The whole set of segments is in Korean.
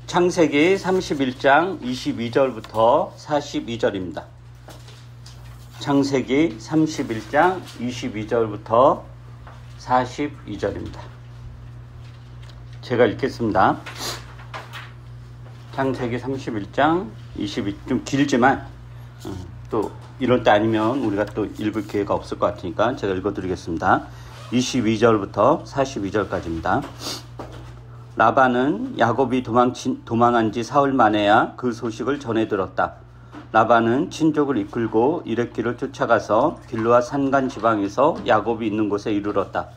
창세기 31장 22절부터 42절입니다. 창세기 31장 22절부터 42절입니다. 제가 읽겠습니다. 창세기 31장 22, 좀 길지만 또 이럴 때 아니면 우리가 또 읽을 기회가 없을 것 같으니까 제가 읽어드리겠습니다. 22절부터 42절까지입니다. 라반은 야곱이 도망한 지 사흘 만에야 그 소식을 전해 들었다. 라반은 친족을 이끌고 이레길을 쫓아가서 길르앗 산간 지방에서 야곱이 있는 곳에 이르렀다.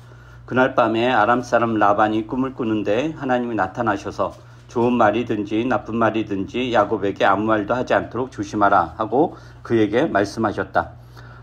그날 밤에 아람 사람 라반이 꿈을 꾸는데 하나님이 나타나셔서 좋은 말이든지 나쁜 말이든지 야곱에게 아무 말도 하지 않도록 조심하라 하고 그에게 말씀하셨다.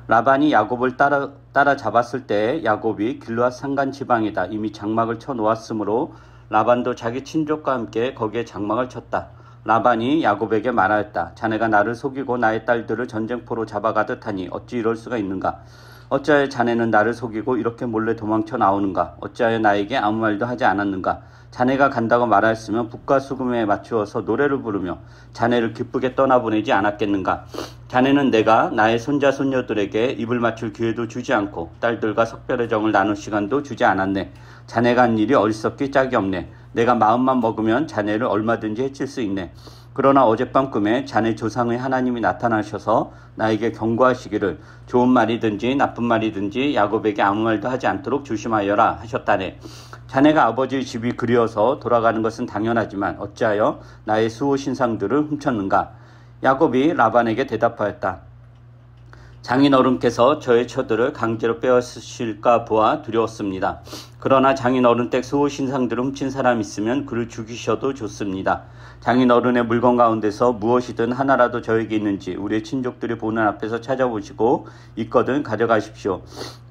라반이 야곱을 따라 잡았을 때 야곱이 길르앗 산간 지방에다 이미 장막을 쳐 놓았으므로 라반도 자기 친족과 함께 거기에 장막을 쳤다. 라반이 야곱에게 말하였다. 자네가 나를 속이고 나의 딸들을 전쟁포로 잡아가듯 하니 어찌 이럴 수가 있는가? 어찌하여 자네는 나를 속이고 이렇게 몰래 도망쳐 나오는가? 어찌하여 나에게 아무 말도 하지 않았는가? 자네가 간다고 말하였으면 북과 수금에 맞추어서 노래를 부르며 자네를 기쁘게 떠나보내지 않았겠는가? 자네는 내가 나의 손자 손녀들에게 입을 맞출 기회도 주지 않고 딸들과 석별의 정을 나눌 시간도 주지 않았네. 자네가 한 일이 어리석기 짝이 없네. 내가 마음만 먹으면 자네를 얼마든지 해칠 수 있네. 그러나 어젯밤 꿈에 자네 조상의 하나님이 나타나셔서 나에게 경고하시기를 좋은 말이든지 나쁜 말이든지 야곱에게 아무 말도 하지 않도록 조심하여라 하셨다네. 자네가 아버지의 집이 그리워서 돌아가는 것은 당연하지만 어찌하여 나의 수호 신상들을 훔쳤는가? 야곱이 라반에게 대답하였다. 장인어른께서 저의 처들을 강제로 빼앗으실까 보아 두려웠습니다. 그러나 장인어른 댁 수호 신상들을 훔친 사람이 있으면 그를 죽이셔도 좋습니다. 장인어른의 물건 가운데서 무엇이든 하나라도 저에게 있는지 우리의 친족들이 보는 앞에서 찾아보시고 있거든 가져가십시오.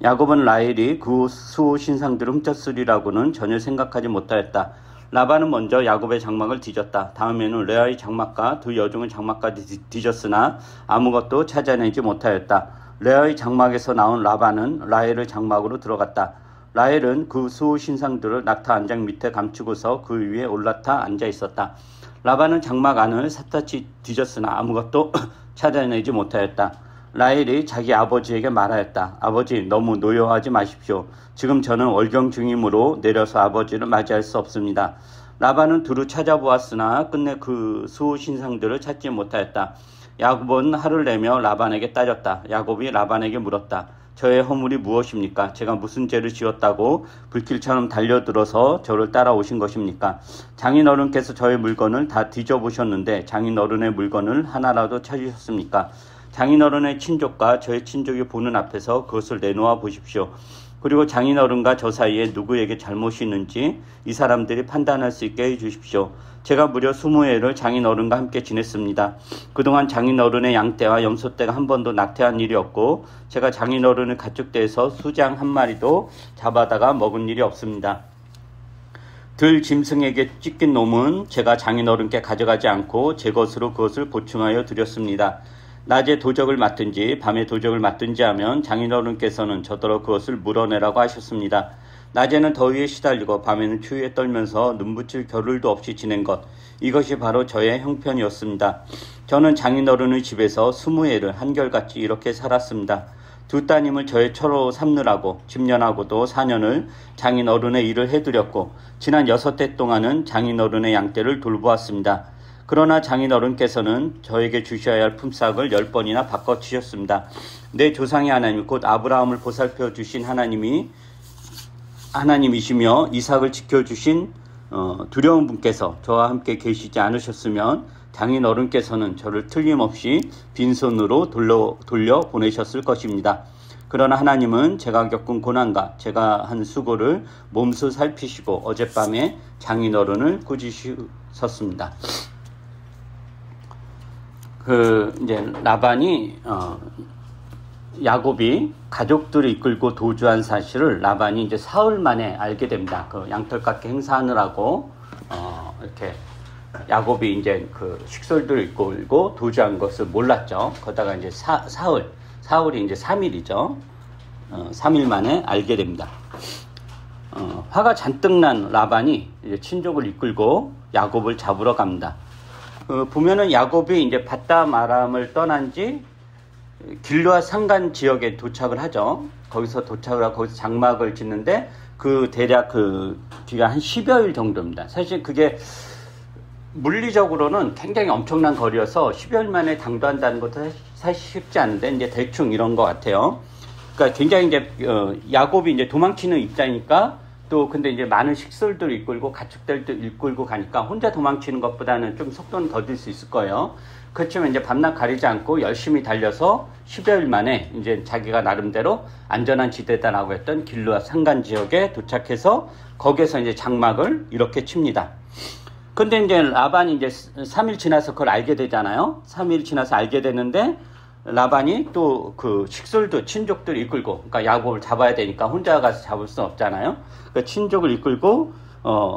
야곱은 라헬이 그 수호 신상들을 훔쳤으리라고는 전혀 생각하지 못하였다. 라반은 먼저 야곱의 장막을 뒤졌다. 다음에는 레아의 장막과 두 여종의 장막까지 뒤졌으나 아무것도 찾아내지 못하였다. 레아의 장막에서 나온 라반은 라헬의 장막으로 들어갔다. 라헬은 그 수호 신상들을 낙타 안장 밑에 감추고서 그 위에 올라타 앉아 있었다. 라반은 장막 안을 샅샅이 뒤졌으나 아무것도 찾아내지 못하였다. 라헬이 자기 아버지에게 말하였다. 아버지, 너무 노여워하지 마십시오. 지금 저는 월경 중이므로 내려서 아버지를 맞이할 수 없습니다. 라반은 두루 찾아보았으나 끝내 그 수호 신상들을 찾지 못하였다. 야곱은 화를 내며 라반에게 따졌다. 야곱이 라반에게 물었다. 저의 허물이 무엇입니까? 제가 무슨 죄를 지었다고 불길처럼 달려들어서 저를 따라오신 것입니까? 장인어른께서 저의 물건을 다 뒤져보셨는데 장인어른의 물건을 하나라도 찾으셨습니까? 장인어른의 친족과 저의 친족이 보는 앞에서 그것을 내놓아 보십시오. 그리고 장인어른과 저 사이에 누구에게 잘못이 있는지 이 사람들이 판단할 수 있게 해주십시오. 제가 무려 20해를 장인어른과 함께 지냈습니다. 그동안 장인어른의 양떼와 염소떼가 한 번도 낙태한 일이 없고 제가 장인어른의 가축대에서 수장 한 마리도 잡아다가 먹은 일이 없습니다. 들 짐승에게 찢긴 놈은 제가 장인어른께 가져가지 않고 제 것으로 그것을 보충하여 드렸습니다. 낮에 도적을 맡든지 밤에 도적을 맡든지 하면 장인어른께서는 저더러 그것을 물어내라고 하셨습니다. 낮에는 더위에 시달리고 밤에는 추위에 떨면서 눈붙일 겨를도 없이 지낸 것, 이것이 바로 저의 형편이었습니다. 저는 장인어른의 집에서 20해를 한결같이 이렇게 살았습니다. 두 따님을 저의 처로 삼느라고 10년하고도 4년을 장인어른의 일을 해드렸고 지난 6해 동안은 장인어른의 양떼를 돌보았습니다. 그러나 장인어른께서는 저에게 주셔야 할 품삯을 10번이나 바꿔주셨습니다. 내 조상의 하나님 곧 아브라함을 보살펴 주신 하나님이시며 이삭을 지켜주신 두려운 분께서 저와 함께 계시지 않으셨으면 장인어른께서는 저를 틀림없이 빈손으로 돌려 보내셨을 것입니다. 그러나 하나님은 제가 겪은 고난과 제가 한 수고를 몸소 살피시고 어젯밤에 장인어른을 꾸짖으셨습니다. 이제 라반이 야곱이 가족들을 이끌고 도주한 사실을 라반이 이제 사흘 만에 알게 됩니다. 그 양털깎이 행사하느라고 이렇게 야곱이 이제 그 식솔들을 이끌고 도주한 것을 몰랐죠. 거기다가 이제 사흘이 이제 3일이죠. 3일 만에 알게 됩니다. 화가 잔뜩 난 라반이 이제 친족을 이끌고 야곱을 잡으러 갑니다. 보면은 야곱이 이제 밧담 아람을 떠난 지 길르앗 산간 지역에 도착을 하죠. 거기서 도착을 하고 거기서 장막을 짓는데 대략 뒤가 한 10여일 정도입니다. 사실 그게 물리적으로는 굉장히 엄청난 거리여서 10여일 만에 당도한다는 것도 사실 쉽지 않은데 이제 대충 이런 것 같아요. 그러니까 굉장히 이제 야곱이 이제 도망치는 입장이니까 또 근데 이제 많은 식솔들을 이끌고 가축들도 이끌고 가니까 혼자 도망치는 것보다는 좀 속도는 더딜 수 있을 거예요. 그렇지만 이제 밤낮 가리지 않고 열심히 달려서 10여일 만에 이제 자기가 나름대로 안전한 지대다라고 했던 길르앗 산간 지역에 도착해서 거기에서 이제 장막을 이렇게 칩니다. 근데 이제 라반이 이제 3일 지나서 그걸 알게 되잖아요. 3일 지나서 알게 되는데 라반이 또 식솔도 친족들 이끌고, 그러니까 야곱을 잡아야 되니까 혼자 가서 잡을 수 없잖아요. 그 친족을 이끌고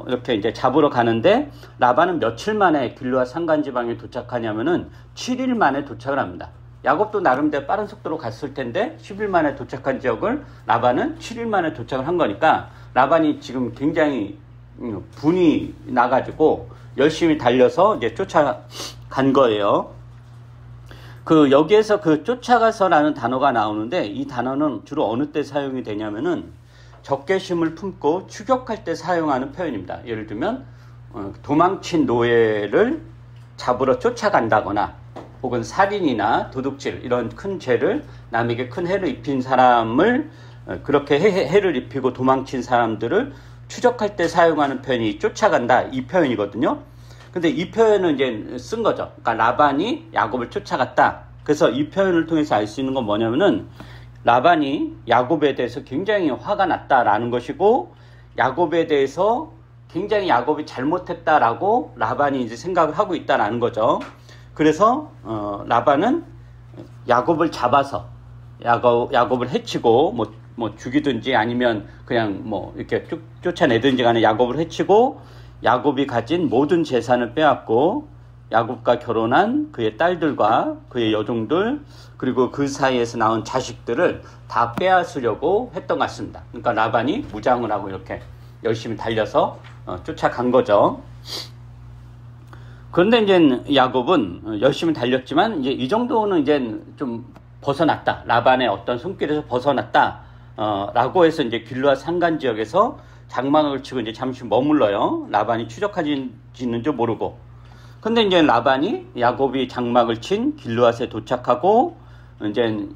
이렇게 이제 잡으러 가는데 라반은 며칠 만에 길르앗 산간 지방에 도착하냐면은 7일 만에 도착을 합니다. 야곱도 나름대로 빠른 속도로 갔을 텐데 10일 만에 도착한 지역을 라반은 7일 만에 도착을 한 거니까 라반이 지금 굉장히 분이 나가지고 열심히 달려서 이제 쫓아간 거예요. 여기에서 쫓아가서라는 단어가 나오는데 이 단어는 주로 어느 때 사용이 되냐면은 적개심을 품고 추격할 때 사용하는 표현입니다. 예를 들면 도망친 노예를 잡으러 쫓아간다거나 혹은 살인이나 도둑질 이런 큰 죄를 남에게 큰 해를 입힌 사람을 그렇게 해를 입히고 도망친 사람들을 추적할 때 사용하는 표현이 쫓아간다 이 표현이거든요. 근데 이 표현은 이제 쓴 거죠. 그러니까 라반이 야곱을 쫓아갔다. 그래서 이 표현을 통해서 알 수 있는 건 뭐냐면은 라반이 야곱에 대해서 굉장히 화가 났다라는 것이고 야곱에 대해서 굉장히 야곱이 잘못했다라고 라반이 이제 생각을 하고 있다라는 거죠. 그래서 라반은 야곱을 잡아서 야곱을 해치고 뭐 죽이든지 아니면 그냥 뭐 이렇게 쫓아내든지 간에 야곱을 해치고 야곱이 가진 모든 재산을 빼앗고 야곱과 결혼한 그의 딸들과 그의 여종들 그리고 그 사이에서 나온 자식들을 다 빼앗으려고 했던 것 같습니다. 그러니까 라반이 무장을 하고 이렇게 열심히 달려서 쫓아간 거죠. 그런데 이제 야곱은 열심히 달렸지만 이제 이 정도는 이제 좀 벗어났다. 라반의 어떤 손길에서 벗어났다. 라고 해서 이제 길르앗 산간 지역에서 장막을 치고 이제 잠시 머물러요. 라반이 추적하지는 줄 모르고. 근데 이제 라반이 야곱이 장막을 친 길르앗에 도착하고 이제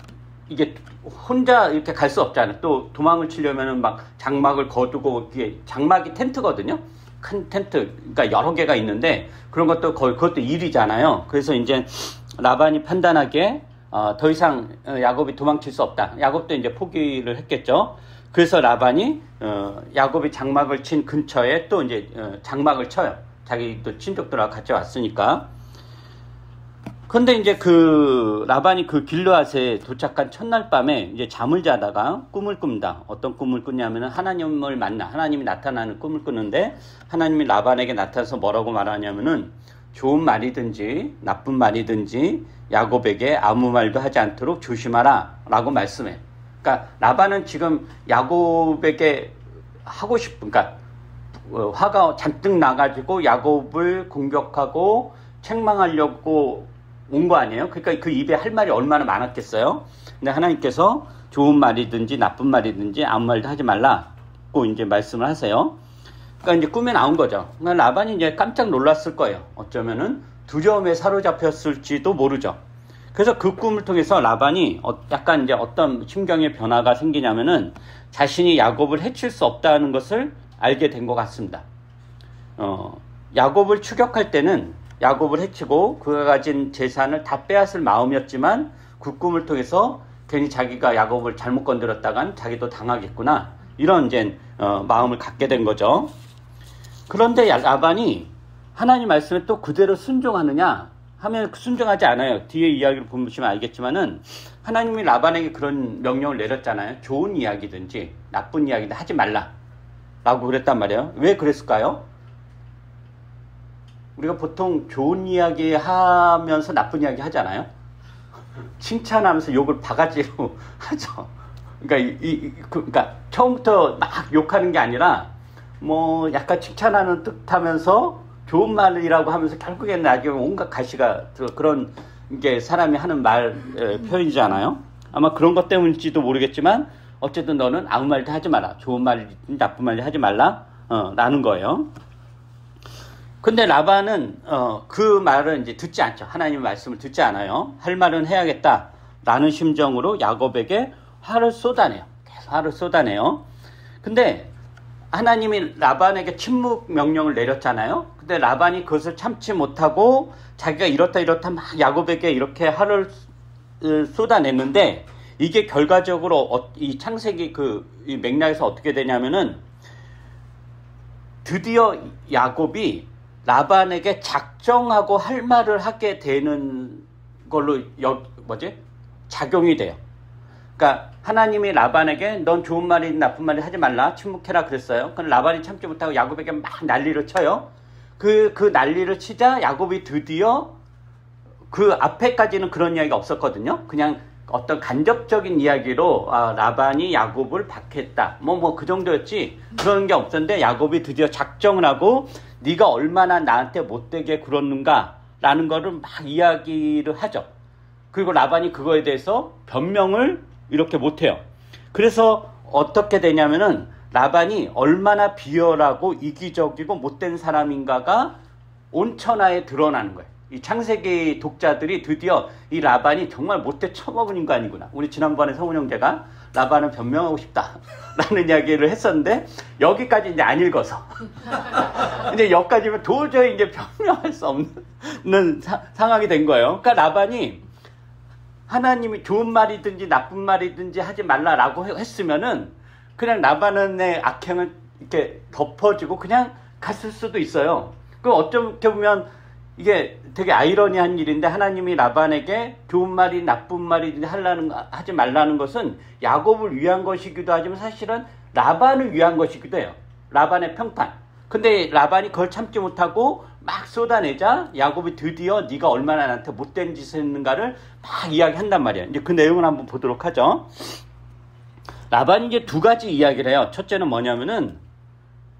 이게 혼자 이렇게 갈 수 없잖아요. 또 도망을 치려면은 막 장막을 거두고 이게 장막이 텐트거든요. 큰 텐트, 그러니까 여러 개가 있는데 그런 것도 그것도 일이잖아요. 그래서 이제 라반이 판단하기에 더 이상 야곱이 도망칠 수 없다. 야곱도 이제 포기를 했겠죠. 그래서 라반이 야곱이 장막을 친 근처에 또 이제 장막을 쳐요. 자기 또 친족들하고 같이 왔으니까. 근데 이제 라반이 길르앗에 도착한 첫날 밤에 이제 잠을 자다가 꿈을 꿉니다. 어떤 꿈을 꾸냐면은 하나님이 나타나는 꿈을 꾸는데 하나님이 라반에게 나타나서 뭐라고 말하냐면은 좋은 말이든지 나쁜 말이든지 야곱에게 아무 말도 하지 않도록 조심하라 라고 말씀해. 그러니까 라반은 지금 야곱에게 그러니까 화가 잔뜩 나가지고 야곱을 공격하고 책망하려고 온 거 아니에요? 그러니까 그 입에 할 말이 얼마나 많았겠어요? 근데 하나님께서 좋은 말이든지 나쁜 말이든지 아무 말도 하지 말라고 이제 말씀을 하세요. 그러니까 이제 꿈에 나온 거죠. 그러니까 라반이 이제 깜짝 놀랐을 거예요. 어쩌면은 두려움에 사로잡혔을지도 모르죠. 그래서 그 꿈을 통해서 라반이 약간 이제 어떤 심경의 변화가 생기냐면은 자신이 야곱을 해칠 수 없다는 것을 알게 된 것 같습니다. 야곱을 추격할 때는 야곱을 해치고 그가 가진 재산을 다 빼앗을 마음이었지만 그 꿈을 통해서 괜히 자기가 야곱을 잘못 건드렸다간 자기도 당하겠구나 이런 이제 마음을 갖게 된 거죠. 그런데 라반이 하나님 말씀에 또 그대로 순종하느냐 하면 순종하지 않아요. 뒤에 이야기를 보시면 알겠지만은 하나님이 라반에게 그런 명령을 내렸잖아요. 좋은 이야기든지 나쁜 이야기든 하지 말라 라고 그랬단 말이에요. 왜 그랬을까요? 우리가 보통 좋은 이야기 하면서 나쁜 이야기 하잖아요. 칭찬하면서 욕을 바가지로 하죠. 그러니까 그러니까 처음부터 막 욕하는 게 아니라 뭐 약간 칭찬하는 듯하면서 좋은 말이라고 하면서 결국에는 나중에 온갖 가시가 그런 게 사람이 하는 말 표현이잖아요. 아마 그런 것 때문일지도 모르겠지만 어쨌든 너는 아무 말도 하지 마라. 좋은 말이든 나쁜 말이든 하지 말라. 라는 거예요. 근데 라반은 그 말을 이제 듣지 않죠. 하나님의 말씀을 듣지 않아요. 할 말은 해야겠다 라는 심정으로 야곱에게 화를 쏟아내요. 계속 화를 쏟아내요. 근데 하나님이 라반에게 침묵 명령을 내렸잖아요. 근데 라반이 그것을 참지 못하고 자기가 이렇다 막 야곱에게 이렇게 화를 쏟아냈는데 이게 결과적으로 이 창세기 이 맥락에서 어떻게 되냐면은 드디어 야곱이 라반에게 작정하고 할 말을 하게 되는 걸로 작용이 돼요. 그러니까 하나님이 라반에게 넌 좋은 말이든 나쁜 말이든 하지 말라 침묵해라 그랬어요. 그럼 라반이 참지 못하고 야곱에게 막 난리를 쳐요. 그 난리를 치자 야곱이 드디어 그 앞에까지는 그런 이야기가 없었거든요. 그냥 어떤 간접적인 이야기로 라반이 야곱을 박했다 뭐 그 정도였지 그런 게 없었는데 야곱이 드디어 작정을 하고 네가 얼마나 나한테 못되게 굴었는가 라는 거를 막 이야기를 하죠. 그리고 라반이 그거에 대해서 변명을 이렇게 못해요. 그래서 어떻게 되냐면은 라반이 얼마나 비열하고 이기적이고 못된 사람인가가 온천하에 드러나는 거예요. 이 창세기 독자들이 드디어 이 라반이 정말 못돼 처먹은 인간이구나. 우리 지난번에 성훈 형제가 라반은 변명하고 싶다 라는 이야기를 했었는데 여기까지 이제 안 읽어서 이제 여기까지면 도저히 이제 변명할 수 없는 상황이 된 거예요. 그러니까 라반이 하나님이 좋은 말이든지 나쁜 말이든지 하지 말라라고 했으면은 그냥 라반의 악행을 이렇게 덮어지고 그냥 갔을 수도 있어요. 그 어떻게 보면 이게 되게 아이러니한 일인데 하나님이 라반에게 좋은 말이 나쁜 말이든지 하지 말라는 것은 야곱을 위한 것이기도 하지만 사실은 라반을 위한 것이기도 해요. 라반의 평판. 근데 라반이 그걸 참지 못하고 막 쏟아내자 야곱이 드디어 네가 얼마나 나한테 못된 짓을 했는가를 막 이야기한단 말이에요. 이제 그 내용을 한번 보도록 하죠. 라반이 이제 두 가지 이야기를 해요. 첫째는 뭐냐면은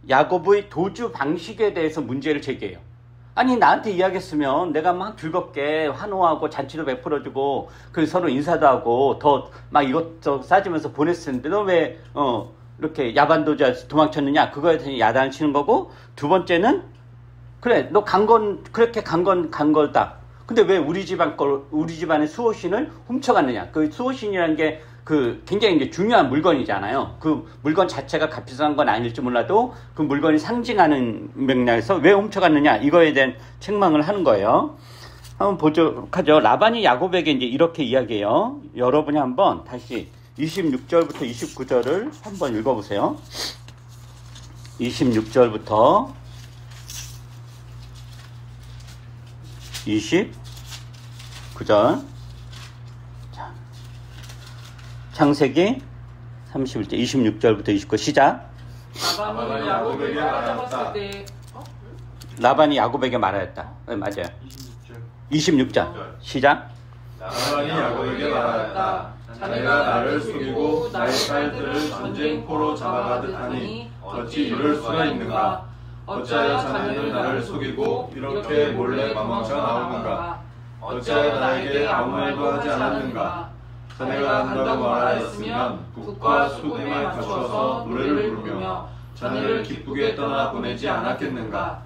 야곱의 도주 방식에 대해서 문제를 제기해요. 아니 나한테 이야기했으면 내가 막 즐겁게 환호하고 잔치도 베풀어주고 그 서로 인사도 하고 더 막 이것저것 싸주면서 보냈을 텐데 너 왜 이렇게 야반도주해서 도망쳤느냐 그거에 대해서 야단을 치는 거고 두 번째는 그래 너 그렇게 간 거다. 근데 왜 우리 집안의 수호신을 훔쳐갔느냐. 그 수호신이라는 게 굉장히 이제 중요한 물건이잖아요. 그 물건 자체가 값비싼 건 아닐지 몰라도 그 물건이 상징하는 맥락에서 왜 훔쳐갔느냐 이거에 대한 책망을 하는 거예요. 한번 보도록 하죠. 라반이 야곱에게 이제 이렇게 이야기해요. 여러분이 한번 다시 26절부터 29절을 한번 읽어보세요. 26절부터 29절. 창세기 31절 26절부터 29절 시작. 라반이 야곱에게 말하였다. 라반이 야곱에게 말하였다. 네, 맞아요. 26절 시작. 라반이 야곱에게 말하였다. 자네가 나를 속이고 나의 딸들을 전쟁포로 잡아가듯 하니 어찌 이럴 수가 있는가? 어찌하여 자네는 나를 속이고 이렇게 몰래 도망쳐 나오는가? 어찌하여 나에게 아무 말도 하지 않았는가? 자네가 한다고 말하였으면 북과 수금에 갖춰서 노래를 부르며 자네를 기쁘게 떠나 보내지 않았겠는가?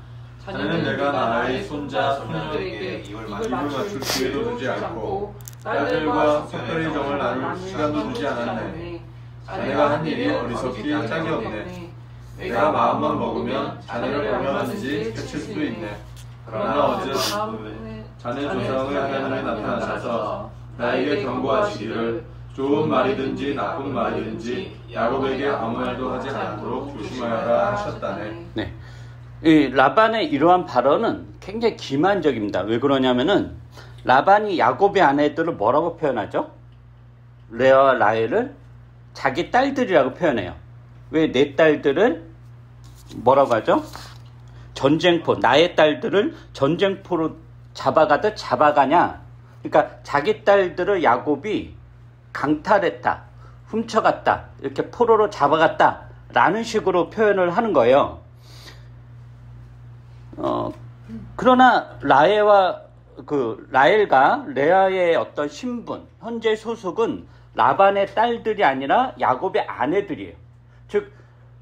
자네는 내가 나의 손자 손녀들에게 입을 맞출 기회도 주지 않고 딸들과 특별히 정을 나눌 시간도 주지 않았네. 자네가 한 일이 어리석기 짝이 없네. 내가 마음만 먹으면 자네를 보면하는지 해칠 수도 있네. 그러나 어제 자네 조상의 하나님이 나타나셔서 나에게 경고하시기를 좋은 말이든지 나쁜 말이든지 야곱에게 아무 말도 하지 않도록 조심하여라 하셨다네. 네, 이 라반의 이러한 발언은 굉장히 기만적입니다. 왜 그러냐면은 라반이 야곱의 아내들을 뭐라고 표현하죠? 레아와 라헬을 자기 딸들이라고 표현해요. 왜 내 딸들을 뭐라고 하죠? 전쟁포, 나의 딸들을 전쟁포로 잡아가듯 잡아가냐? 그러니까 자기 딸들을 야곱이 강탈했다, 훔쳐갔다, 이렇게 포로로 잡아갔다 라는 식으로 표현을 하는 거예요. 그러나 라헬과 레아의 어떤 신분, 현재 소속은 라반의 딸들이 아니라 야곱의 아내들이에요. 즉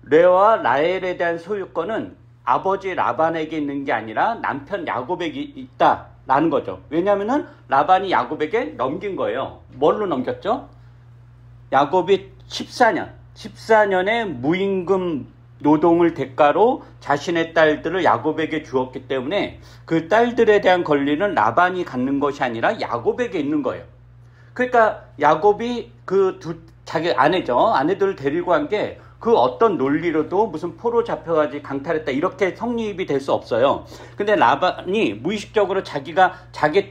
레아와 라헬에 대한 소유권은 아버지 라반에게 있는 게 아니라 남편 야곱에게 있다라는 거죠. 왜냐하면은 라반이 야곱에게 넘긴 거예요. 뭘로 넘겼죠? 야곱이 14년의 무임금 노동을 대가로 자신의 딸들을 야곱에게 주었기 때문에 그 딸들에 대한 권리는 라반이 갖는 것이 아니라 야곱에게 있는 거예요. 그러니까 야곱이 자기 아내들을 데리고 간 게 그 어떤 논리로도 무슨 포로 잡혀가지고 강탈했다 이렇게 성립이 될 수 없어요. 근데 라반이 무의식적으로 자기가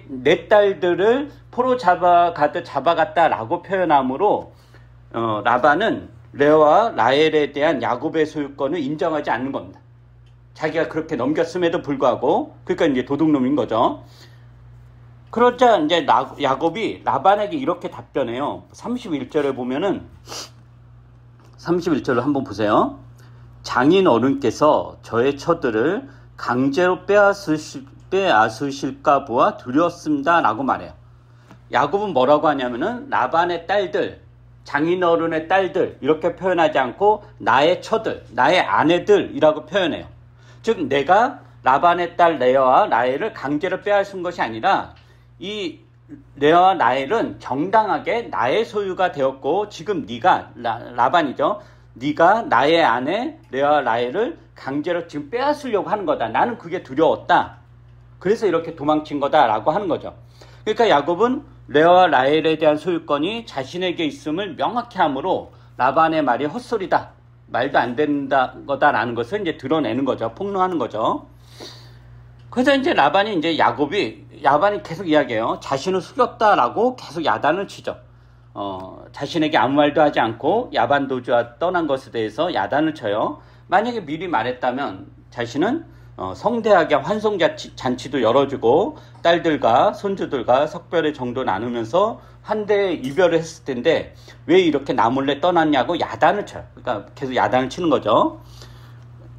내 딸들을 포로 잡아갔다라고 표현하므로 라반은 레아와 라헬에 대한 야곱의 소유권을 인정하지 않는 겁니다. 자기가 그렇게 넘겼음에도 불구하고, 그러니까 이제 도둑놈인 거죠. 그러자 이제 야곱이 라반에게 이렇게 답변해요. 31절에 보면은 31절을 한번 보세요. 장인 어른께서 저의 처들을 강제로 빼앗으실까 보아 두려웠습니다 라고 말해요. 야곱은 뭐라고 하냐면은 라반의 딸들, 장인어른의 딸들 이렇게 표현하지 않고 나의 처들, 나의 아내들이라고 표현해요. 즉 내가 라반의 딸 레아와 라헬을 강제로 빼앗은 것이 아니라 이 레아와 라헬은 정당하게 나의 소유가 되었고 지금 네가 라반이죠. 네가 나의 아내 레아와 라헬을 강제로 지금 빼앗으려고 하는 거다. 나는 그게 두려웠다. 그래서 이렇게 도망친 거다라고 하는 거죠. 그러니까 야곱은 레아와 라헬에 대한 소유권이 자신에게 있음을 명확히 하므로 라반의 말이 헛소리다, 말도 안 된다 거다라는 것을 이제 드러내는 거죠. 폭로하는 거죠. 그래서 이제 라반이 계속 이야기해요. 자신을 속였다라고 계속 야단을 치죠. 자신에게 아무 말도 하지 않고 야반 도주와 떠난 것에 대해서 야단을 쳐요. 만약에 미리 말했다면 자신은 성대하게 환송잔치도 열어주고 딸들과 손주들과 석별의 정도 나누면서 한데 이별을 했을 텐데 왜 이렇게 나 몰래 떠났냐고 야단을 쳐요. 그러니까 계속 야단을 치는 거죠.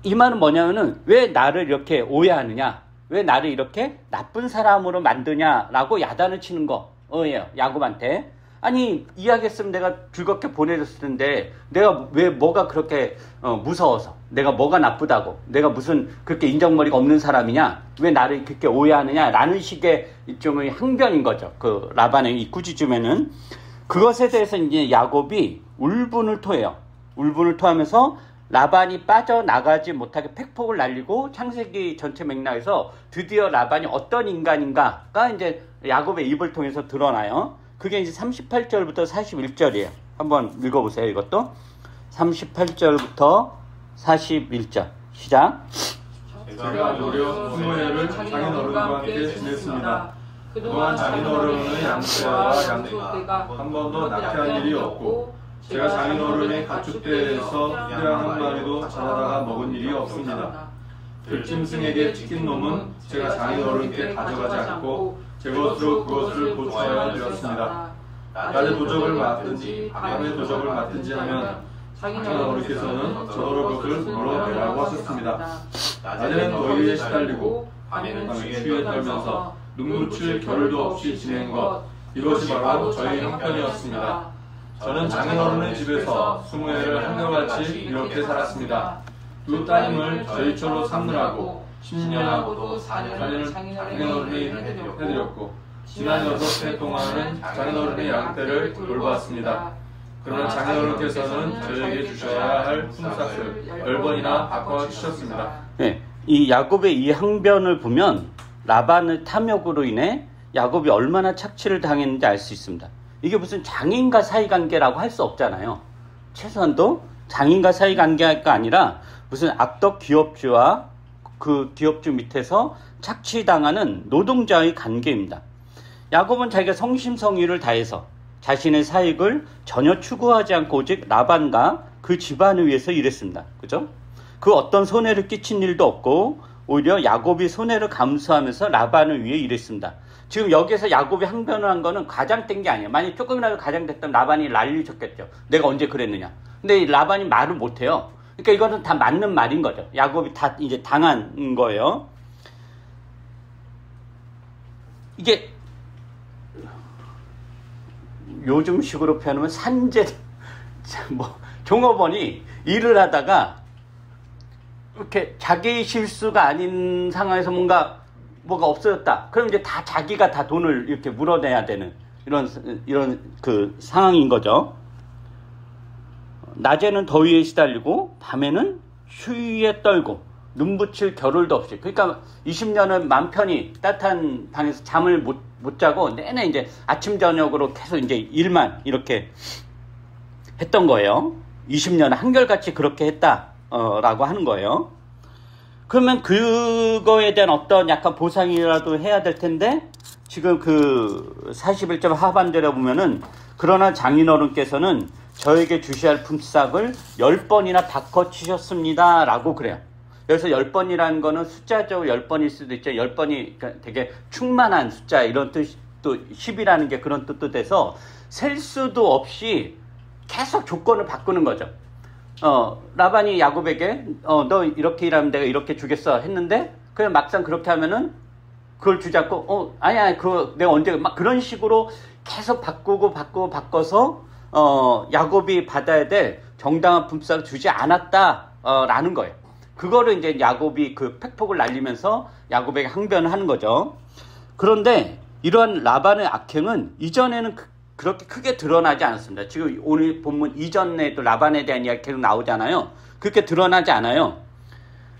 이 말은 뭐냐면은 왜 나를 이렇게 오해하느냐, 왜 나를 이렇게 나쁜 사람으로 만드냐라고 야단을 치는 거예요. 야곱한테. 아니 이야기했으면 내가 즐겁게 보내줬을 텐데 내가 왜 뭐가 그렇게 무서워서, 내가 뭐가 나쁘다고, 내가 무슨 그렇게 인정머리가 없는 사람이냐, 왜 나를 그렇게 오해하느냐 라는 식의 일종의 항변인 거죠. 그 라반의 이 꾸짖음에는. 그것에 대해서 이제 야곱이 울분을 토해요. 울분을 토하면서 라반이 빠져나가지 못하게 팩폭을 날리고 창세기 전체 맥락에서 드디어 라반이 어떤 인간인가가 이제 야곱의 입을 통해서 드러나요. 그게 이제 38절부터 41절이에요. 한번 읽어보세요. 이것도 38절부터 41절 시작. 제가 무려 20해를 장인어른과 함께 지냈습니다. 그동안 장인어른의 양떼와 양떼가 한 번도 낙태한 일이 없고 제가 장인어른의 가축대에서 양 한 마리도 잡아다가 먹은 일이 없습니다. 들짐승에게 찢긴 놈은 제가 장인어른께 가져가지 않고 제 것으로 그것을 고쳐야 되었습니다. 낮에 도적을 맡든지 밤에 도적을 맡든지 하면 장인어른께서는 저더러 그것을 물어내라고 하셨습니다. 낮에는 더위에 시달리고 밤에는 추위에 떨면서 눈붙일 겨를도 없이 지낸 것, 이것이 바로 저의 형편이었습니다. 저는 장인어른의 집에서 20해를 한결같이 이렇게 살았습니다. 두 따님을 저희처로 삼느라고 10년하고도 4년을 장인어른이 해드렸고 지난 6해 동안은 장인어른의 양떼를 돌봤습니다. 그러나 장인어른께서는 저에게 주셔야 할 품삯을 10번이나 바꿔주셨습니다. 네, 이 야곱의 이 항변을 보면 라반의 탐욕으로 인해 야곱이 얼마나 착취를 당했는지 알 수 있습니다. 이게 무슨 장인과 사이관계라고 할 수 없잖아요. 최소한도 장인과 사이관계가 아니라 무슨 악덕 기업주와 그 기업주 밑에서 착취당하는 노동자의 관계입니다. 야곱은 자기가 성심성의를 다해서 자신의 사익을 전혀 추구하지 않고 오직 라반과 그 집안을 위해서 일했습니다. 그죠? 그 어떤 손해를 끼친 일도 없고 오히려 야곱이 손해를 감수하면서 라반을 위해 일했습니다. 지금 여기서 야곱이 항변을 한 거는 가장된 게 아니에요. 만약 조금이라도 가장됐다면 라반이 난리 쳤겠죠. 내가 언제 그랬느냐. 근데 이 라반이 말을 못해요. 그러니까 이거는 다 맞는 말인 거죠. 야곱이 다 이제 당한 거예요. 이게 요즘식으로 표현하면 산재, 뭐 종업원이 일을 하다가 이렇게 자기 실수가 아닌 상황에서 뭐가 없어졌다. 그럼 이제 다 자기가 다 돈을 이렇게 물어내야 되는 이런 그 상황인 거죠. 낮에는 더위에 시달리고 밤에는 추위에 떨고 눈붙일 겨를도 없이. 그러니까 20년은 맘 편히 따뜻한 방에서 잠을 못 자고 내내 이제 아침 저녁으로 계속 이제 일만 이렇게 했던 거예요. 20년 한결같이 그렇게 했다라고 하는 거예요. 그러면 그거에 대한 어떤 약간 보상이라도 해야 될 텐데, 지금 그 41절 하반절에 보면은, 그러나 장인어른께서는 저에게 주시할 품삯을 10번이나 바꿔치셨습니다 라고 그래요. 여기서 10번이라는 거는 숫자적으로 10번일 수도 있죠. 10번이 되게 충만한 숫자, 이런 뜻, 또 10이라는 게 그런 뜻도 돼서 셀 수도 없이 계속 조건을 바꾸는 거죠. 라반이 야곱에게 너 이렇게 일하면 내가 이렇게 주겠어 했는데, 그냥 막상 그렇게 하면은 그걸 주지 않고 아니야 그거 내가 언제, 막 그런 식으로 계속 바꿔서 야곱이 받아야 될 정당한 품삯을 주지 않았다라는 거예요. 그거를 이제 야곱이 그 팩폭을 날리면서 야곱에게 항변을 하는 거죠. 그런데 이러한 라반의 악행은 이전에는 그렇게 크게 드러나지 않았습니다. 지금 오늘 본문 이전에도 라반에 대한 이야기 계속 나오잖아요. 그렇게 드러나지 않아요.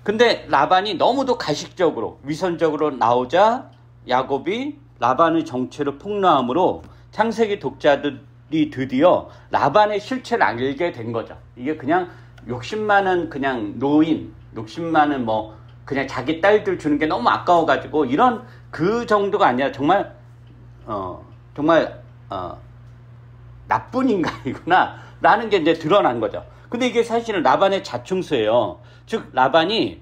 근데 라반이 너무도 가식적으로 위선적으로 나오자 야곱이 라반의 정체를 폭로함으로 창세기 독자들이 드디어 라반의 실체를 알게 된 거죠. 이게 그냥 욕심 많은 그냥 노인, 욕심 많은 뭐 그냥 자기 딸들 주는 게 너무 아까워가지고 이런 그 정도가 아니라 정말 나쁜 인간이구나 라는 게 이제 드러난 거죠. 근데 이게 사실은 라반의 자충수예요. 즉 라반이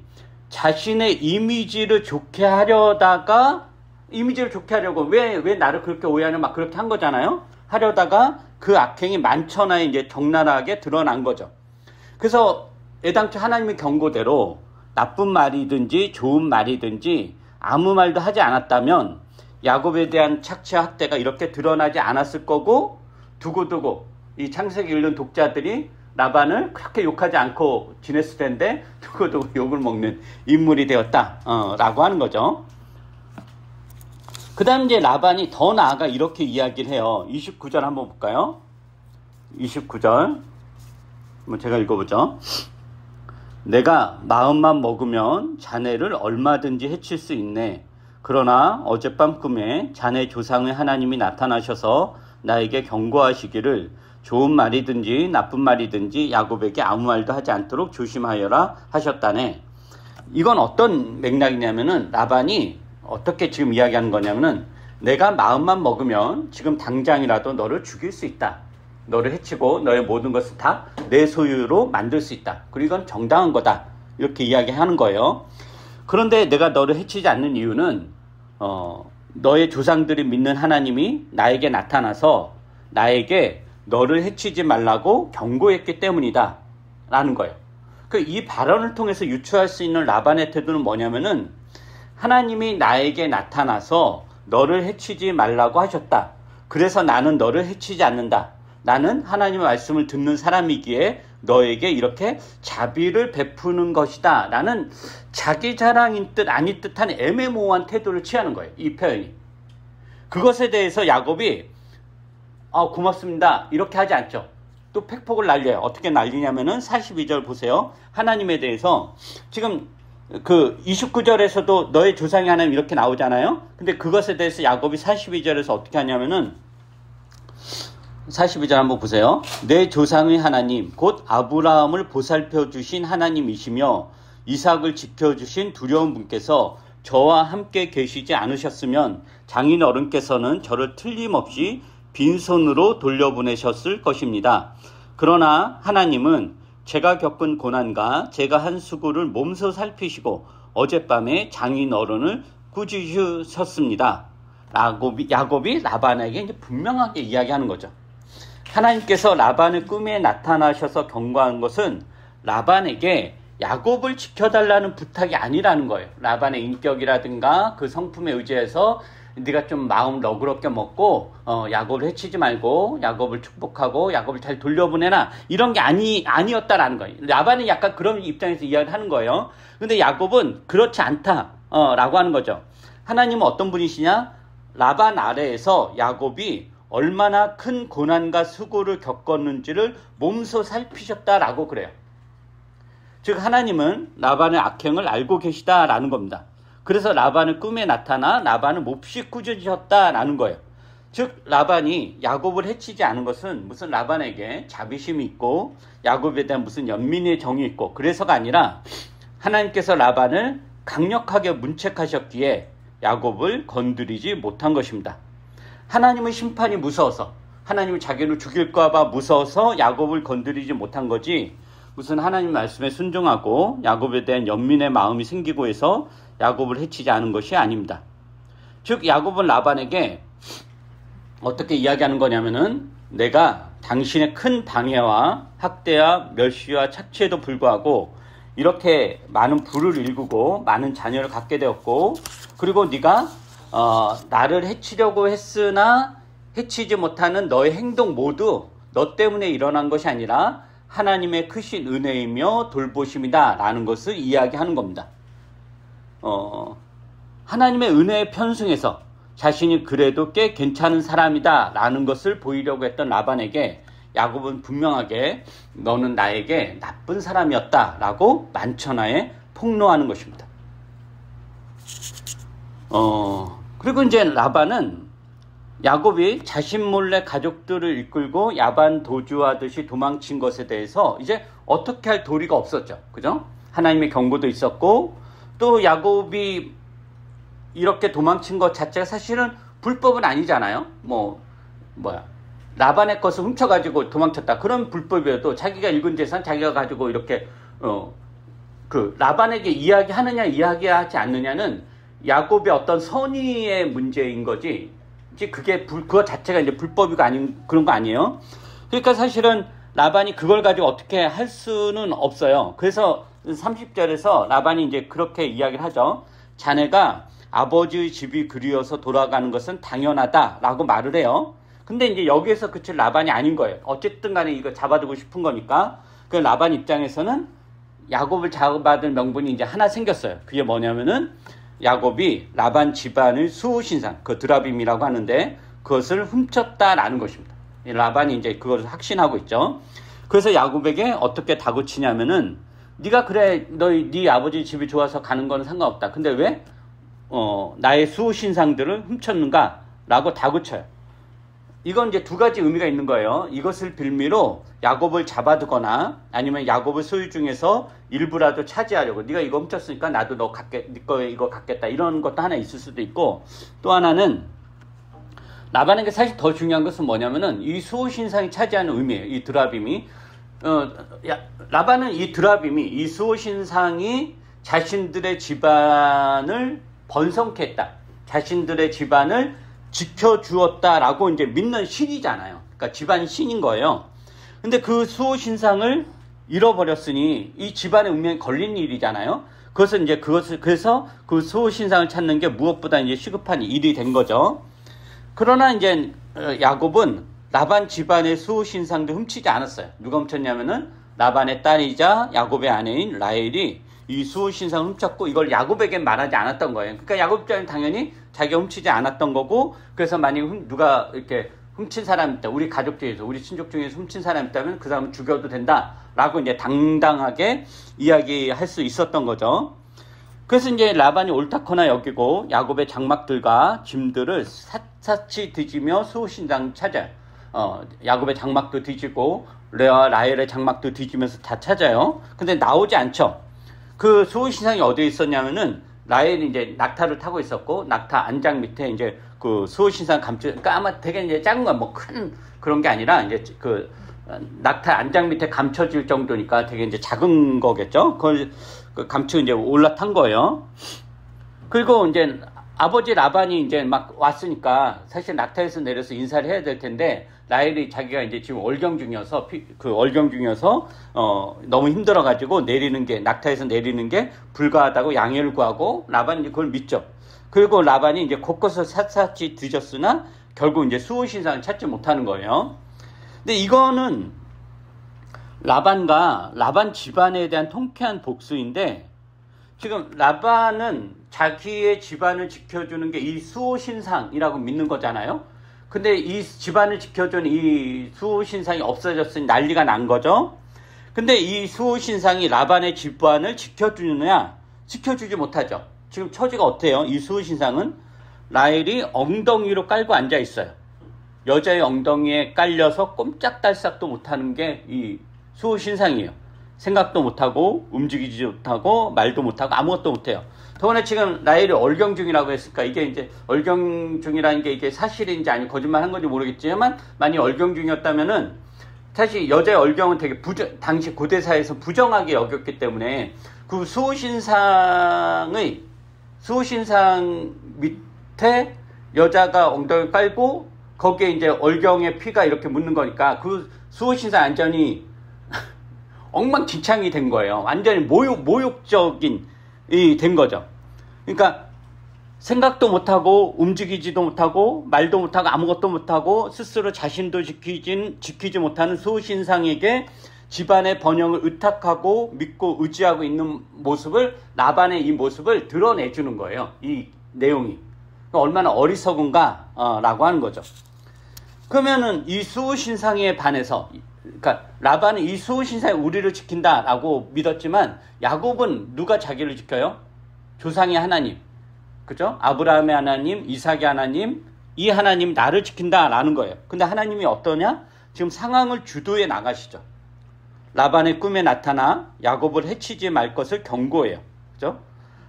자신의 이미지를 좋게 하려고 왜 나를 그렇게 오해하냐 막 그렇게 한 거잖아요. 하려다가 그 악행이 만천하에 이제 적나라하게 드러난 거죠. 그래서 애당초 하나님의 경고대로 나쁜 말이든지 좋은 말이든지 아무 말도 하지 않았다면 야곱에 대한 착취와 학대가 이렇게 드러나지 않았을 거고, 두고두고 이 창세기 읽는 독자들이 라반을 그렇게 욕하지 않고 지냈을 텐데 두고두고 욕을 먹는 인물이 되었다 라고 하는 거죠. 그 다음 이제 라반이 더 나아가 이렇게 이야기를 해요. 29절 한번 볼까요? 29절 제가 읽어보죠. 내가 마음만 먹으면 자네를 얼마든지 해칠 수 있네. 그러나 어젯밤 꿈에 자네 조상의 하나님이 나타나셔서 나에게 경고하시기를 좋은 말이든지 나쁜 말이든지 야곱에게 아무 말도 하지 않도록 조심하여라 하셨다네. 이건 어떤 맥락이냐면은 라반이 어떻게 지금 이야기하는 거냐면은, 내가 마음만 먹으면 지금 당장이라도 너를 죽일 수 있다. 너를 해치고 너의 모든 것을 다 내 소유로 만들 수 있다. 그리고 이건 정당한 거다. 이렇게 이야기하는 거예요. 그런데 내가 너를 해치지 않는 이유는 너의 조상들이 믿는 하나님이 나에게 나타나서 나에게 너를 해치지 말라고 경고했기 때문이다 라는 거예요. 이 발언을 통해서 유추할 수 있는 라반의 태도는 뭐냐면은, 하나님이 나에게 나타나서 너를 해치지 말라고 하셨다. 그래서 나는 너를 해치지 않는다. 나는 하나님의 말씀을 듣는 사람이기에 너에게 이렇게 자비를 베푸는 것이다 라는 자기 자랑인 듯 아닌 듯한 애매모호한 태도를 취하는 거예요. 이 표현이. 그것에 대해서 야곱이 고맙습니다 이렇게 하지 않죠. 또 팩폭을 날려요. 어떻게 날리냐면은 42절 보세요. 하나님에 대해서 지금 그 29절에서도 너의 조상이 하나님 이렇게 나오잖아요. 근데 그것에 대해서 야곱이 42절에서 어떻게 하냐면은, 42절 한번 보세요. 내 조상의 하나님 곧 아브라함을 보살펴 주신 하나님이시며 이삭을 지켜주신 두려운 분께서 저와 함께 계시지 않으셨으면 장인 어른께서는 저를 틀림없이 빈손으로 돌려보내셨을 것입니다. 그러나 하나님은 제가 겪은 고난과 제가 한 수고를 몸소 살피시고 어젯밤에 장인 어른을 꾸짖으셨습니다. 야곱이 라반에게 이제 분명하게 이야기하는 거죠. 하나님께서 라반의 꿈에 나타나셔서 경고한 것은 라반에게 야곱을 지켜달라는 부탁이 아니라는 거예요. 라반의 인격이라든가 그 성품에 의지해서 네가 좀 마음 너그럽게 먹고 야곱을 해치지 말고 야곱을 축복하고 야곱을 잘 돌려보내라, 이런 게 아니었다라는 거예요. 라반은 약간 그런 입장에서 이야기를 하는 거예요. 근데 야곱은 그렇지 않다 라고 하는 거죠. 하나님은 어떤 분이시냐? 라반 아래에서 야곱이 얼마나 큰 고난과 수고를 겪었는지를 몸소 살피셨다라고 그래요. 즉 하나님은 라반의 악행을 알고 계시다라는 겁니다. 그래서 라반의 꿈에 나타나 라반을 몹시 꾸짖으셨다라는 거예요. 즉 라반이 야곱을 해치지 않은 것은 무슨 라반에게 자비심이 있고 야곱에 대한 무슨 연민의 정이 있고 그래서가 아니라 하나님께서 라반을 강력하게 문책하셨기에 야곱을 건드리지 못한 것입니다. 하나님의 심판이 무서워서, 하나님이 자기를 죽일까 봐 무서워서 야곱을 건드리지 못한 거지, 무슨 하나님 말씀에 순종하고 야곱에 대한 연민의 마음이 생기고 해서 야곱을 해치지 않은 것이 아닙니다. 즉 야곱은 라반에게 어떻게 이야기하는 거냐면은, 내가 당신의 큰 방해와 학대와 멸시와 착취에도 불구하고 이렇게 많은 부를 일구고 많은 자녀를 갖게 되었고, 그리고 네가 나를 해치려고 했으나 해치지 못하는 너의 행동 모두 너 때문에 일어난 것이 아니라 하나님의 크신 은혜이며 돌보심이다 라는 것을 이야기하는 겁니다. 하나님의 은혜에 편승해서 자신이 그래도 꽤 괜찮은 사람이다 라는 것을 보이려고 했던 라반에게 야곱은 분명하게 너는 나에게 나쁜 사람이었다 라고 만천하에 폭로하는 것입니다. 그리고 이제 라반은 야곱이 자신 몰래 가족들을 이끌고 야반 도주하듯이 도망친 것에 대해서 이제 어떻게 할 도리가 없었죠. 그죠? 하나님의 경고도 있었고, 또 야곱이 이렇게 도망친 것 자체가 사실은 불법은 아니잖아요. 라반의 것을 훔쳐가지고 도망쳤다, 그런 불법이어도 자기가 읽은 재산 자기가 가지고 이렇게 라반에게 이야기하느냐 이야기하지 않느냐는 야곱의 어떤 선의의 문제인 거지, 이제 그거 자체가 이제 불법이고 그런 거 아니에요. 그러니까 사실은 라반이 그걸 가지고 어떻게 할 수는 없어요. 그래서 30절에서 라반이 이제 그렇게 이야기를 하죠. 자네가 아버지의 집이 그리워서 돌아가는 것은 당연하다라고 말을 해요. 근데 이제 여기에서 그칠 라반이 아닌 거예요. 어쨌든 간에 이거 잡아두고 싶은 거니까. 그 라반 입장에서는 야곱을 잡아둘 명분이 이제 하나 생겼어요. 그게 뭐냐면은 야곱이 라반 집안의 수호신상, 그 드라빔이라고 하는데 그것을 훔쳤다라는 것입니다. 라반이 이제 그것을 확신하고 있죠. 그래서 야곱에게 어떻게 다그치냐면은, 네가 그래 네 아버지 집이 좋아서 가는 건 상관없다. 근데 왜 나의 수호신상들을 훔쳤는가? 라고 다그쳐요. 이건 이제 두 가지 의미가 있는 거예요. 이것을 빌미로 야곱을 잡아두거나 아니면 야곱의 소유 중에서 일부라도 차지하려고, 네가 이거 훔쳤으니까 나도 네 거 이거 갖겠다, 이런 것도 하나 있을 수도 있고, 또 하나는 라반에게 사실 더 중요한 것은 뭐냐면은 이 수호신상이 차지하는 의미예요. 이 드라빔이 라반은 이 드라빔이, 이 수호신상이 자신들의 집안을 번성케 했다, 자신들의 집안을 지켜주었다라고 이제 믿는 신이잖아요. 그러니까 집안 신인 거예요. 근데 그 수호신상을 잃어버렸으니 이 집안의 운명에 걸린 일이잖아요. 그래서 그 수호신상을 찾는 게 무엇보다 이제 시급한 일이 된 거죠. 그러나 이제 야곱은 라반 집안의 수호신상도 훔치지 않았어요. 누가 훔쳤냐면은 라반의 딸이자 야곱의 아내인 라헬이 이 수호신상을 훔쳤고, 이걸 야곱에게 말하지 않았던 거예요. 그러니까 야곱 입장은 당연히 자기가 훔치지 않았던 거고, 그래서 만약 누가 이렇게 훔친 사람 있다, 우리 가족 중에서, 우리 친족 중에서 훔친 사람 있다면 그 사람은 죽여도 된다라고 이제 당당하게 이야기할 수 있었던 거죠. 그래서 이제 라반이 옳다거나 여기고 야곱의 장막들과 짐들을 샅샅이 뒤지며 수호신상 찾아요. 야곱의 장막도 뒤지고 레아와 라헬의 장막도 뒤지면서 다 찾아요. 근데 나오지 않죠. 그 수호신상이 어디에 있었냐면은 라헬이 이제 낙타를 타고 있었고, 낙타 안장 밑에 이제 그 수호신상 그러니까 아마 되게 이제 작은 건 뭐 큰 그런 게 아니라 이제 그 낙타 안장 밑에 감춰질 정도니까 되게 이제 작은 거겠죠. 그걸 감추고 이제 올라탄 거예요. 그리고 이제 아버지 라반이 이제 막 왔으니까 사실 낙타에서 내려서 인사를 해야 될 텐데 라헬이 자기가 이제 지금 월경 중이어서 너무 힘들어가지고 낙타에서 내리는 게 불가하다고 양해를 구하고 라반이 이제 그걸 믿죠. 그리고 라반이 이제 곳곳을 샅샅이 뒤졌으나 결국 이제 수호신상을 찾지 못하는 거예요. 근데 이거는 라반 집안에 대한 통쾌한 복수인데, 지금 라반은 자기의 집안을 지켜주는 게 이 수호신상이라고 믿는 거잖아요. 근데 이 집안을 지켜주는 이 수호신상이 없어졌으니 난리가 난 거죠. 근데 이 수호신상이 라반의 집안을 지켜주느냐? 지켜주지 못하죠. 지금 처지가 어때요? 이 수호신상은 라헬이 엉덩이로 깔고 앉아 있어요. 여자의 엉덩이에 깔려서 꼼짝달싹도 못하는 게 이 수호신상이에요. 생각도 못하고 움직이지 못하고 말도 못하고 아무것도 못해요. 더구나 지금 라헬이 얼경 중이라고 했으니까 이게 이제 얼경 중이라는 게 이게 사실인지 아니 거짓말한 건지 모르겠지만, 만약 얼경 중이었다면은 사실 여자의 얼경은 되게 당시 고대사에서 부정하게 여겼기 때문에 그 수호신상 밑에 여자가 엉덩이를 깔고 거기에 이제 얼경의 피가 이렇게 묻는 거니까 그 수호신상 완전히 엉망진창이 된 거예요. 완전히 모욕적인 된 거죠. 그러니까 생각도 못하고 움직이지도 못하고 말도 못하고 아무것도 못하고 스스로 자신도 지키지 못하는 수호신상에게 집안의 번영을 의탁하고 믿고 의지하고 있는 모습을, 라반의 이 모습을 드러내주는 거예요. 이 내용이 얼마나 어리석은가 라고 하는 거죠. 그러면은 이 수호신상에 반해서, 그러니까 라반은 이 수호신상이 우리를 지킨다라고 믿었지만 야곱은 누가 자기를 지켜요? 조상의 하나님, 그죠? 아브라함의 하나님, 이삭의 하나님, 이 하나님 나를 지킨다라는 거예요. 근데 하나님이 어떠냐? 지금 상황을 주도해 나가시죠. 라반의 꿈에 나타나 야곱을 해치지 말 것을 경고해요. 그죠?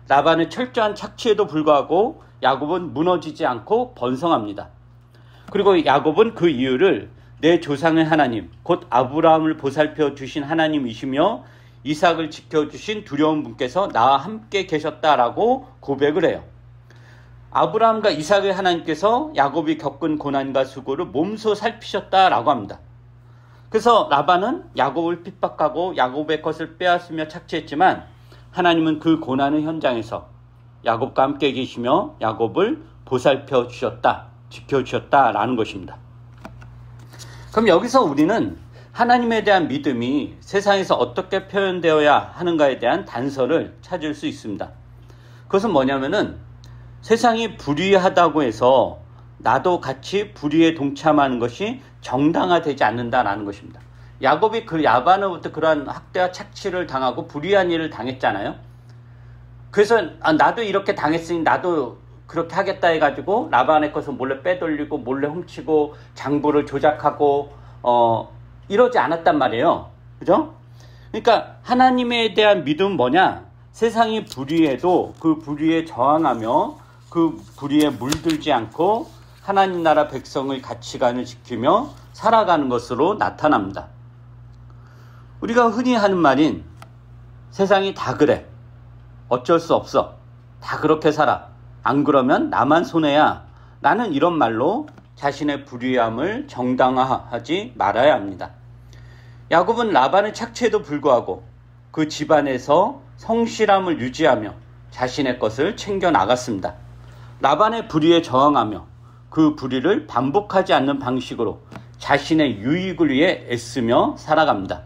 라반의 철저한 착취에도 불구하고 야곱은 무너지지 않고 번성합니다. 그리고 야곱은 그 이유를 내 조상의 하나님, 곧 아브라함을 보살펴 주신 하나님이시며 이삭을 지켜주신 두려운 분께서 나와 함께 계셨다라고 고백을 해요. 아브라함과 이삭의 하나님께서 야곱이 겪은 고난과 수고를 몸소 살피셨다라고 합니다. 그래서 라반은 야곱을 핍박하고 야곱의 것을 빼앗으며 착취했지만 하나님은 그 고난의 현장에서 야곱과 함께 계시며 야곱을 보살펴 주셨다, 지켜주셨다라는 것입니다. 그럼 여기서 우리는 하나님에 대한 믿음이 세상에서 어떻게 표현되어야 하는가에 대한 단서를 찾을 수 있습니다. 그것은 뭐냐면은 세상이 불의하다고 해서 나도 같이 불의에 동참하는 것이 정당화되지 않는다라는 것입니다. 야곱이 그 라반으로부터 그러한 학대와 착취를 당하고 불의한 일을 당했잖아요. 그래서 나도 이렇게 당했으니 나도 그렇게 하겠다 해가지고 라반의 것을 몰래 빼돌리고 몰래 훔치고 장부를 조작하고 이러지 않았단 말이에요. 그죠? 그러니까 하나님에 대한 믿음은 뭐냐? 세상이 불의해도 그 불의에 저항하며 그 불의에 물들지 않고 하나님 나라 백성의 가치관을 지키며 살아가는 것으로 나타납니다. 우리가 흔히 하는 말인 세상이 다 그래, 어쩔 수 없어, 다 그렇게 살아, 안 그러면 나만 손해야 라는 이런 말로 자신의 불의함을 정당화하지 말아야 합니다. 야곱은 라반의 착취에도 불구하고 그 집안에서 성실함을 유지하며 자신의 것을 챙겨 나갔습니다. 라반의 불의에 저항하며 그 불의를 반복하지 않는 방식으로 자신의 유익을 위해 애쓰며 살아갑니다.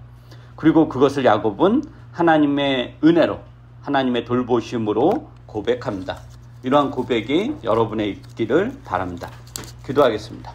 그리고 그것을 야곱은 하나님의 은혜로, 하나님의 돌보심으로 고백합니다. 이러한 고백이 여러분의 있기를 바랍니다. 기도하겠습니다.